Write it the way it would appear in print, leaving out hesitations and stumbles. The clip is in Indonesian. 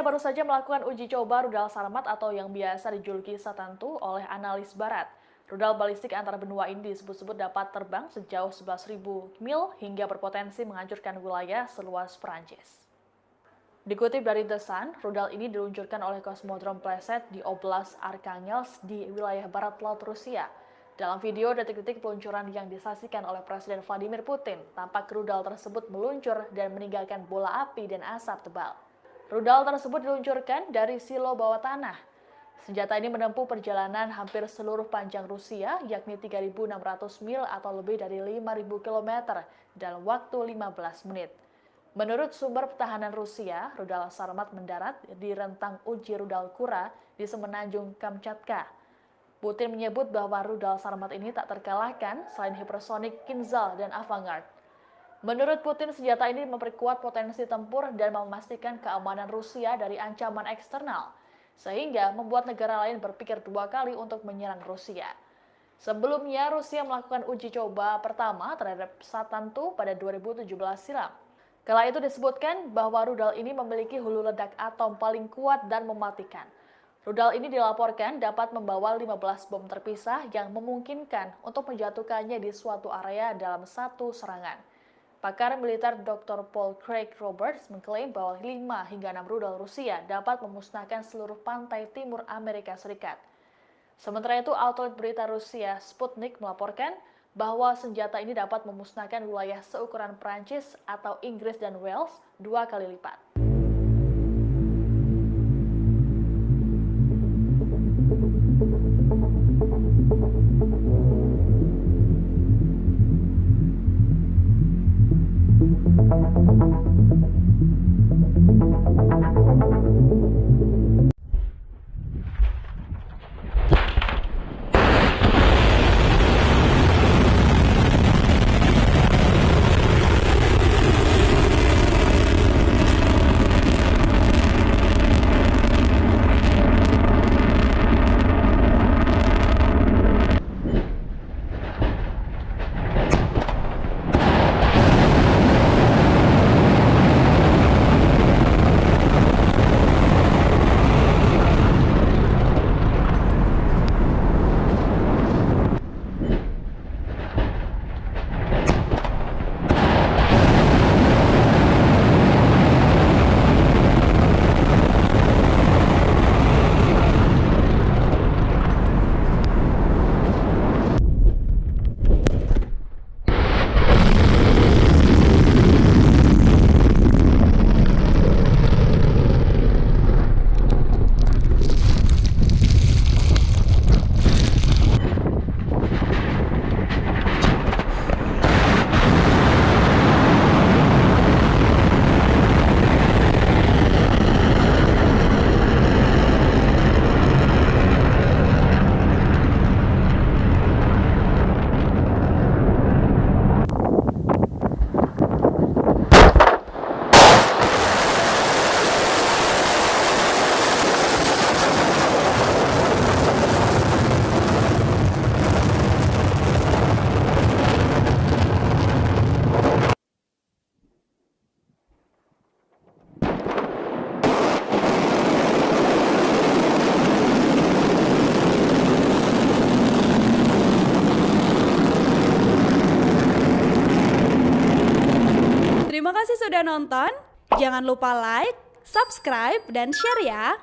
baru saja melakukan uji coba rudal Sarmat atau yang biasa dijuluki Satantu oleh analis barat. Rudal balistik antar benua ini disebut-sebut dapat terbang sejauh 11.000 mil hingga berpotensi menghancurkan wilayah seluas Perancis. Dikutip dari The Sun, rudal ini diluncurkan oleh kosmodrom Pleset di Oblast Arkhangelsk di wilayah barat laut Rusia. Dalam video detik-detik peluncuran yang disaksikan oleh Presiden Vladimir Putin, tampak rudal tersebut meluncur dan meninggalkan bola api dan asap tebal. Rudal tersebut diluncurkan dari silo bawah tanah. Senjata ini menempuh perjalanan hampir seluruh panjang Rusia, yakni 3.600 mil atau lebih dari 5.000 km dalam waktu 15 menit. Menurut sumber pertahanan Rusia, rudal Sarmat mendarat di rentang uji rudal Kura di semenanjung Kamchatka. Putin menyebut bahwa rudal Sarmat ini tak terkalahkan selain hipersonik Kinzhal dan Avangard. Menurut Putin, senjata ini memperkuat potensi tempur dan memastikan keamanan Rusia dari ancaman eksternal, sehingga membuat negara lain berpikir dua kali untuk menyerang Rusia. Sebelumnya, Rusia melakukan uji coba pertama terhadap Satantu pada 2017 silam. Kala itu disebutkan bahwa rudal ini memiliki hulu ledak atom paling kuat dan mematikan. Rudal ini dilaporkan dapat membawa 15 bom terpisah yang memungkinkan untuk menjatuhkannya di suatu area dalam satu serangan. Pakar militer Dr. Paul Craig Roberts mengklaim bahwa 5 hingga 6 rudal Rusia dapat memusnahkan seluruh pantai timur Amerika Serikat. Sementara itu, outlet berita Rusia Sputnik melaporkan bahwa senjata ini dapat memusnahkan wilayah seukuran Prancis atau Inggris dan Wales 2 kali lipat. Terima kasih sudah nonton. Jangan lupa like, subscribe, dan share ya.